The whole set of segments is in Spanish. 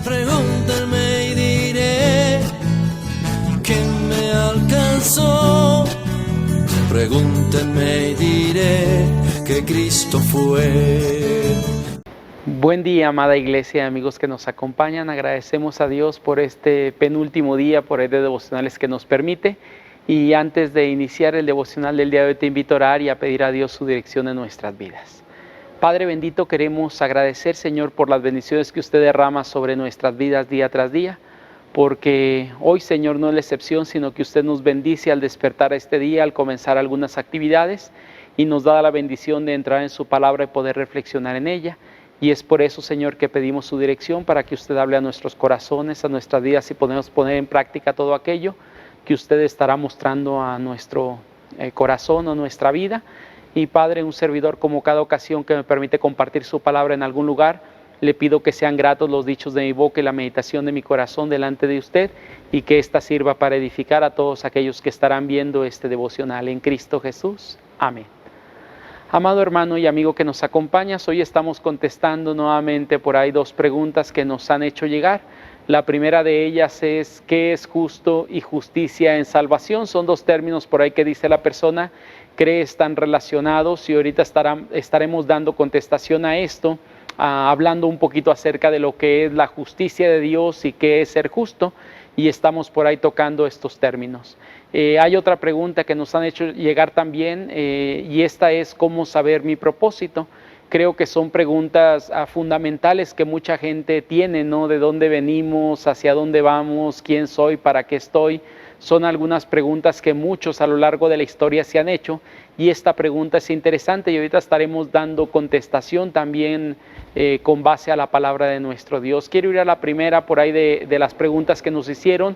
Pregúntenme y diré que me alcanzó. Pregúntenme y diré que Cristo fue. Buen día, amada iglesia, amigos que nos acompañan. Agradecemos a Dios por este penúltimo día, por el de devocionales que nos permite. Y antes de iniciar el devocional del día de hoy, te invito a orar y a pedir a Dios su dirección en nuestras vidas. Padre bendito, queremos agradecer, Señor, por las bendiciones que usted derrama sobre nuestras vidas día tras día, porque hoy, Señor, no es la excepción, sino que usted nos bendice al despertar este día, al comenzar algunas actividades, y nos da la bendición de entrar en su palabra y poder reflexionar en ella. Y es por eso, Señor, que pedimos su dirección para que usted hable a nuestros corazones, a nuestras vidas, y podemos poner en práctica todo aquello que usted estará mostrando a nuestro corazón o nuestra vida. Y Padre, un servidor, como cada ocasión que me permite compartir su palabra en algún lugar, le pido que sean gratos los dichos de mi boca y la meditación de mi corazón delante de usted, y que ésta sirva para edificar a todos aquellos que estarán viendo este devocional en Cristo Jesús. Amén. Amado hermano y amigo que nos acompañas, hoy estamos contestando nuevamente por ahí dos preguntas que nos han hecho llegar. La primera de ellas es: ¿qué es justo y justicia en salvación? Son dos términos por ahí que dice la persona, cree están relacionados, y ahorita estaremos dando contestación a esto, hablando un poquito acerca de lo que es la justicia de Dios y qué es ser justo, y estamos por ahí tocando estos términos. Hay otra pregunta que nos han hecho llegar también, y esta es: ¿cómo saber mi propósito? Creo que son preguntas fundamentales que mucha gente tiene, ¿no? ¿De dónde venimos? ¿Hacia dónde vamos? ¿Quién soy? ¿Para qué estoy? Son algunas preguntas que muchos a lo largo de la historia se han hecho, y esta pregunta es interesante, y ahorita estaremos dando contestación también con base a la palabra de nuestro Dios. Quiero ir a la primera por ahí de las preguntas que nos hicieron: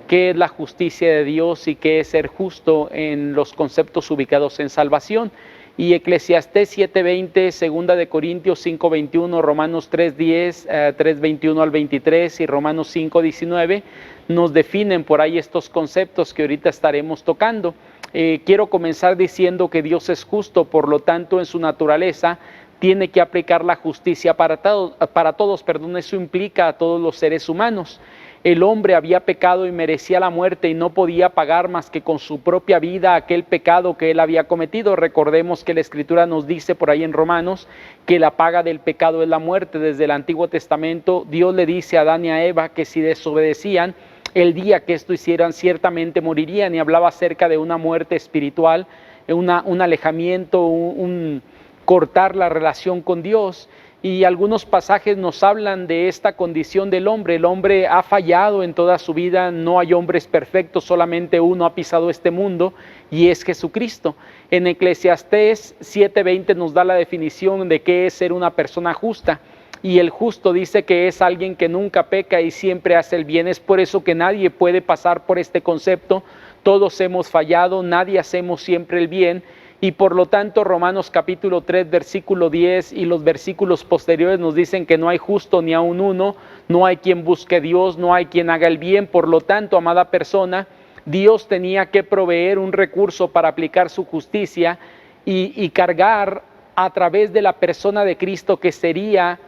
¿qué es la justicia de Dios y qué es ser justo en los conceptos ubicados en salvación? Y Eclesiastés 7:20, 2 de Corintios 5:21, Romanos 3:10, 3:21 al 23 y Romanos 5:19 nos definen por ahí estos conceptos que ahorita estaremos tocando. Quiero comenzar diciendo que Dios es justo, por lo tanto en su naturaleza tiene que aplicar la justicia para todos. Eso implica a todos los seres humanos. El hombre había pecado y merecía la muerte, y no podía pagar más que con su propia vida aquel pecado que él había cometido. Recordemos que la Escritura nos dice por ahí en Romanos que la paga del pecado es la muerte. Desde el Antiguo Testamento Dios le dice a Adán y a Eva que si desobedecían, el día que esto hicieran ciertamente morirían, y hablaba acerca de una muerte espiritual, un alejamiento, un cortar la relación con Dios. Y algunos pasajes nos hablan de esta condición del hombre. El hombre ha fallado en toda su vida, no hay hombres perfectos, solamente uno ha pisado este mundo, y es Jesucristo. En Eclesiastés 7:20 nos da la definición de qué es ser una persona justa, y el justo dice que es alguien que nunca peca y siempre hace el bien. Es por eso que nadie puede pasar por este concepto. Todos hemos fallado, nadie hacemos siempre el bien. Y por lo tanto Romanos capítulo 3 versículo 10 y los versículos posteriores nos dicen que no hay justo ni aun uno, no hay quien busque a Dios, no hay quien haga el bien. Por lo tanto, amada persona, Dios tenía que proveer un recurso para aplicar su justicia y cargar a través de la persona de Cristo, que sería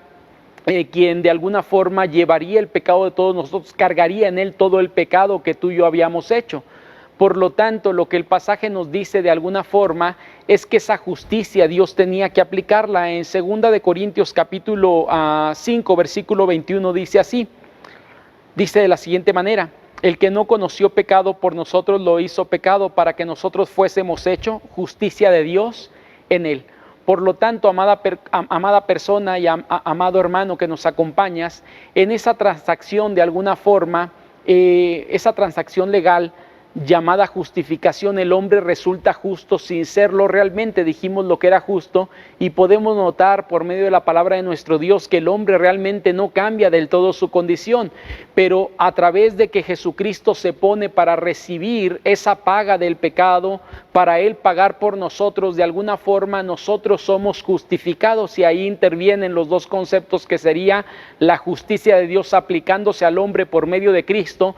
quien de alguna forma llevaría el pecado de todos nosotros, cargaría en él todo el pecado que tú y yo habíamos hecho. Por lo tanto, lo que el pasaje nos dice de alguna forma es que esa justicia Dios tenía que aplicarla. En 2 de Corintios capítulo 5 versículo 21 dice así, dice de la siguiente manera: el que no conoció pecado por nosotros lo hizo pecado para que nosotros fuésemos hecho justicia de Dios en él. Por lo tanto, amada persona y amado hermano que nos acompañas, en esa transacción de alguna forma, esa transacción legal llamada justificación, el hombre resulta justo sin serlo realmente. Dijimos lo que era justo, y podemos notar por medio de la palabra de nuestro Dios que el hombre realmente no cambia del todo su condición, pero a través de que Jesucristo se pone para recibir esa paga del pecado, para Él pagar por nosotros, de alguna forma nosotros somos justificados, y ahí intervienen los dos conceptos que sería la justicia de Dios aplicándose al hombre por medio de Cristo,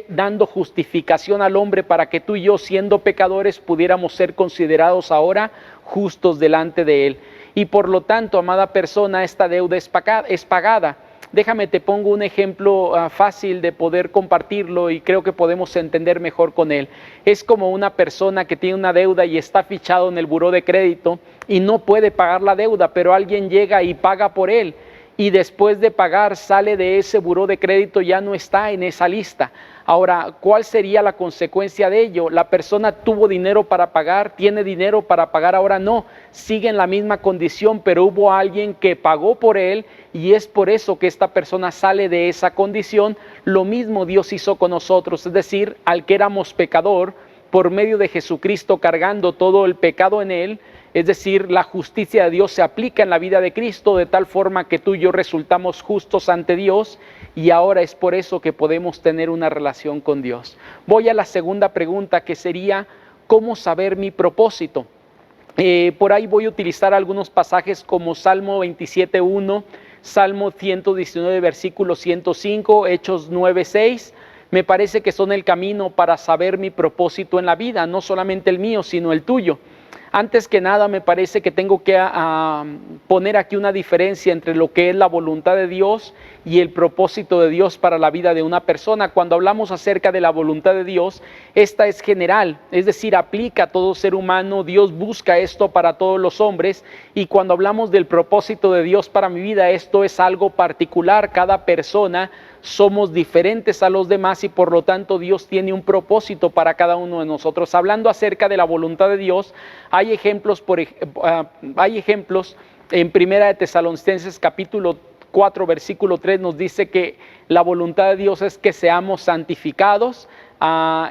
dando justificación al hombre para que tú y yo, siendo pecadores, pudiéramos ser considerados ahora justos delante de Él. Y por lo tanto, amada persona, esta deuda es pagada. Déjame te pongo un ejemplo fácil de poder compartirlo y creo que podemos entender mejor con él. Es como una persona que tiene una deuda y está fichado en el buró de crédito y no puede pagar la deuda, pero alguien llega y paga por él. Y después de pagar sale de ese buró de crédito, ya no está en esa lista. Ahora, ¿cuál sería la consecuencia de ello? La persona tuvo dinero para pagar, tiene dinero para pagar, ahora no, sigue en la misma condición, pero hubo alguien que pagó por él y es por eso que esta persona sale de esa condición. Lo mismo Dios hizo con nosotros, es decir, al que éramos pecador, por medio de Jesucristo cargando todo el pecado en él, es decir, la justicia de Dios se aplica en la vida de Cristo de tal forma que tú y yo resultamos justos ante Dios y ahora es por eso que podemos tener una relación con Dios. Voy a la segunda pregunta, que sería, ¿cómo saber mi propósito? Por ahí voy a utilizar algunos pasajes como Salmo 27:1, Salmo 119, versículo 105, Hechos 9:6. Me parece que son el camino para saber mi propósito en la vida, no solamente el mío, sino el tuyo. Antes que nada, me parece que tengo que poner aquí una diferencia entre lo que es la voluntad de Dios y el propósito de Dios para la vida de una persona. Cuando hablamos acerca de la voluntad de Dios, esta es general, es decir, aplica a todo ser humano. Dios busca esto para todos los hombres, y cuando hablamos del propósito de Dios para mi vida, esto es algo particular. Cada persona somos diferentes a los demás y por lo tanto Dios tiene un propósito para cada uno de nosotros. Hablando acerca de la voluntad de Dios, hay ejemplos en Primera de Tesalonicenses capítulo 4 versículo 3 nos dice que la voluntad de Dios es que seamos santificados.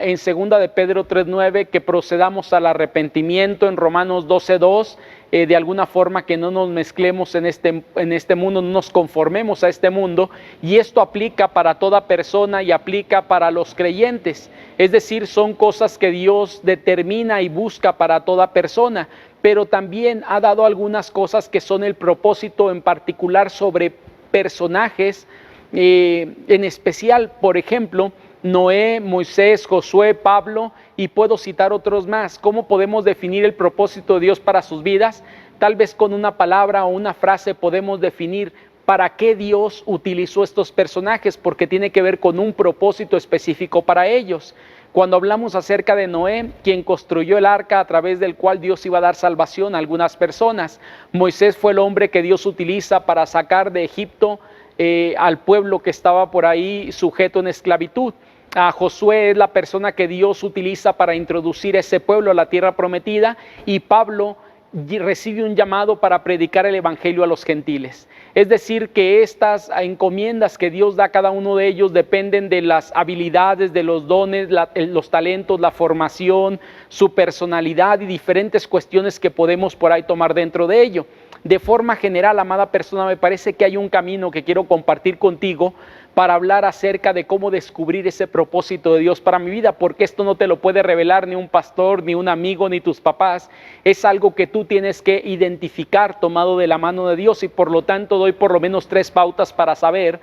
En segunda de Pedro 3:9 que procedamos al arrepentimiento. En Romanos 12:2 de alguna forma que no nos mezclemos en este mundo, no nos conformemos a este mundo, y esto aplica para toda persona y aplica para los creyentes, es decir, son cosas que Dios determina y busca para toda persona, pero también ha dado algunas cosas que son el propósito en particular sobre personajes, en especial, por ejemplo, Noé, Moisés, Josué, Pablo, y puedo citar otros más. ¿Cómo podemos definir el propósito de Dios para sus vidas? Tal vez con una palabra o una frase podemos definir para qué Dios utilizó estos personajes, porque tiene que ver con un propósito específico para ellos. Cuando hablamos acerca de Noé, quien construyó el arca a través del cual Dios iba a dar salvación a algunas personas. Moisés fue el hombre que Dios utiliza para sacar de Egipto al pueblo que estaba por ahí sujeto en esclavitud. Josué es la persona que Dios utiliza para introducir ese pueblo a la tierra prometida, y Pablo recibe un llamado para predicar el evangelio a los gentiles. Es decir, que estas encomiendas que Dios da a cada uno de ellos dependen de las habilidades, de los dones, los talentos, la formación, su personalidad y diferentes cuestiones que podemos por ahí tomar dentro de ello. De forma general, amada persona, me parece que hay un camino que quiero compartir contigo para hablar acerca de cómo descubrir ese propósito de Dios para mi vida, porque esto no te lo puede revelar ni un pastor, ni un amigo, ni tus papás. Es algo que tú tienes que identificar tomado de la mano de Dios, y por lo tanto doy por lo menos 3 pautas para saber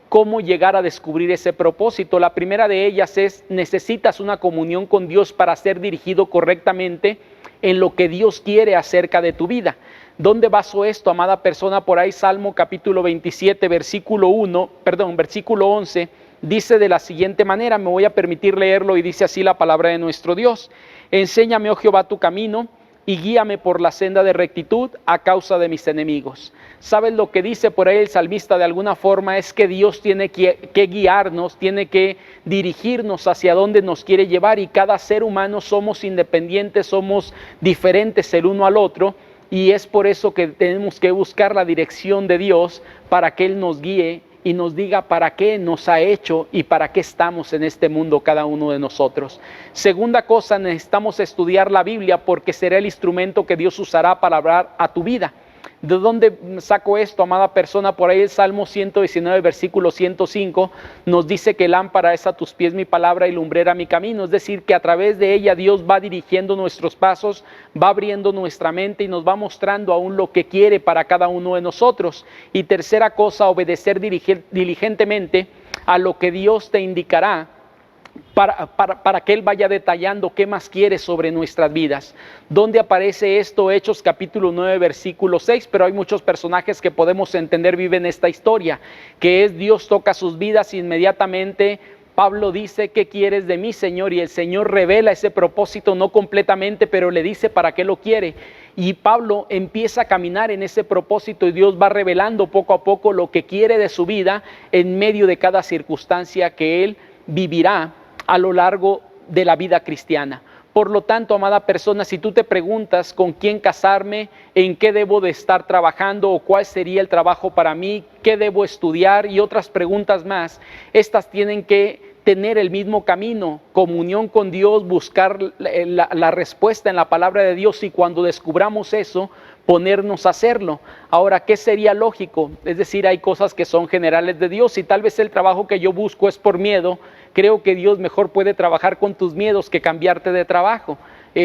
cómo llegar a descubrir ese propósito. La primera de ellas es: necesitas una comunión con Dios para ser dirigido correctamente en lo que Dios quiere acerca de tu vida. ¿Dónde baso esto, amada persona? Por ahí Salmo capítulo 27, versículo 11, dice de la siguiente manera, me voy a permitir leerlo, y dice así la palabra de nuestro Dios: enséñame, oh Jehová, tu camino, y guíame por la senda de rectitud a causa de mis enemigos. ¿Sabes lo que dice por ahí el salmista? De alguna forma es que Dios tiene que guiarnos, tiene que dirigirnos hacia donde nos quiere llevar, y cada ser humano somos independientes, somos diferentes el uno al otro, y es por eso que tenemos que buscar la dirección de Dios para que Él nos guíe y nos diga para qué nos ha hecho y para qué estamos en este mundo cada uno de nosotros. Segunda cosa, necesitamos estudiar la Biblia, porque será el instrumento que Dios usará para hablar a tu vida. ¿De dónde saco esto, amada persona? Por ahí el Salmo 119, versículo 105, nos dice que lámpara es a tus pies mi palabra y lumbrera mi camino. Es decir, que a través de ella Dios va dirigiendo nuestros pasos, va abriendo nuestra mente y nos va mostrando aún lo que quiere para cada uno de nosotros. Y tercera cosa, obedecer diligentemente a lo que Dios te indicará para que Él vaya detallando qué más quiere sobre nuestras vidas. ¿Dónde aparece esto? Hechos capítulo 9, versículo 6, pero hay muchos personajes que podemos entender viven esta historia, que es Dios toca sus vidas inmediatamente. Pablo dice, ¿qué quieres de mí, Señor? Y el Señor revela ese propósito, no completamente, pero le dice para qué lo quiere. Y Pablo empieza a caminar en ese propósito y Dios va revelando poco a poco lo que quiere de su vida en medio de cada circunstancia que él vivirá a lo largo de la vida cristiana. Por lo tanto, amada persona, si tú te preguntas con quién casarme, en qué debo de estar trabajando o cuál sería el trabajo para mí, qué debo estudiar y otras preguntas más, estas tienen que tener el mismo camino, comunión con Dios, buscar la respuesta en la palabra de Dios y cuando descubramos eso, ponernos a hacerlo. Ahora, ¿qué sería lógico? Es decir, hay cosas que son generales de Dios y tal vez el trabajo que yo busco es por miedo. Creo que Dios mejor puede trabajar con tus miedos que cambiarte de trabajo.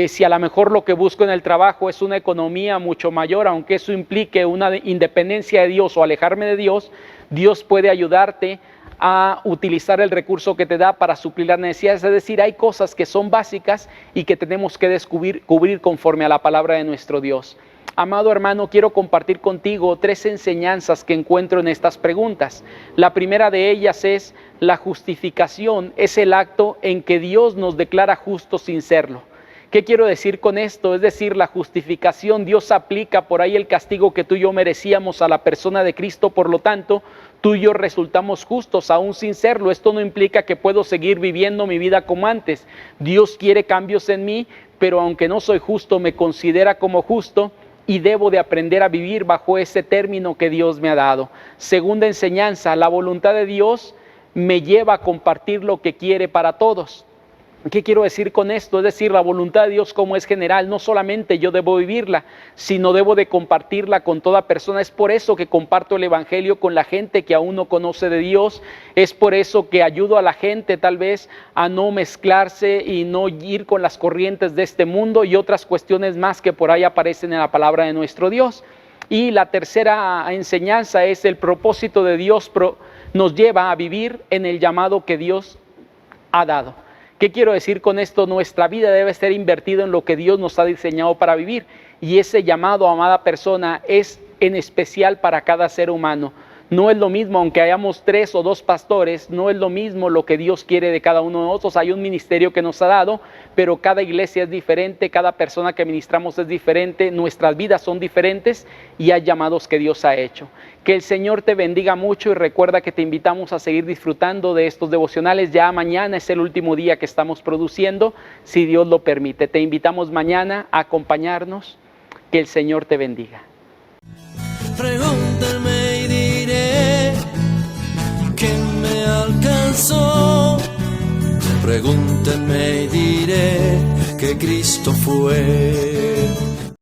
Si a lo mejor lo que busco en el trabajo es una economía mucho mayor, aunque eso implique una independencia de Dios o alejarme de Dios, Dios puede ayudarte a utilizar el recurso que te da para suplir las necesidades. Es decir, hay cosas que son básicas y que tenemos que cubrir conforme a la palabra de nuestro Dios. Amado hermano, quiero compartir contigo 3 enseñanzas que encuentro en estas preguntas. La primera de ellas es: la justificación es el acto en que Dios nos declara justos sin serlo. ¿Qué quiero decir con esto? Es decir, la justificación, Dios aplica por ahí el castigo que tú y yo merecíamos a la persona de Cristo, por lo tanto, tú y yo resultamos justos aún sin serlo. Esto no implica que puedo seguir viviendo mi vida como antes. Dios quiere cambios en mí, pero aunque no soy justo, me considera como justo y debo de aprender a vivir bajo ese término que Dios me ha dado. Segunda enseñanza, la voluntad de Dios me lleva a compartir lo que quiere para todos. ¿Qué quiero decir con esto? Es decir, la voluntad de Dios como es general, no solamente yo debo vivirla, sino debo de compartirla con toda persona. Es por eso que comparto el evangelio con la gente que aún no conoce de Dios. Es por eso que ayudo a la gente tal vez a no mezclarse y no ir con las corrientes de este mundo y otras cuestiones más que por ahí aparecen en la palabra de nuestro Dios. Y la tercera enseñanza es: el propósito de Dios nos lleva a vivir en el llamado que Dios ha dado. ¿Qué quiero decir con esto? Nuestra vida debe ser invertida en lo que Dios nos ha diseñado para vivir. Y ese llamado, amada persona, es en especial para cada ser humano. No es lo mismo, aunque hayamos 3 o 2 pastores, no es lo mismo lo que Dios quiere de cada uno de nosotros. Hay un ministerio que nos ha dado, pero cada iglesia es diferente, cada persona que ministramos es diferente, nuestras vidas son diferentes y hay llamados que Dios ha hecho. Que el Señor te bendiga mucho y recuerda que te invitamos a seguir disfrutando de estos devocionales. Ya mañana es el último día que estamos produciendo, si Dios lo permite. Te invitamos mañana a acompañarnos. Que el Señor te bendiga. Pregúntame y diré que me alcanzó. Pregúntenme y diré que Cristo fue.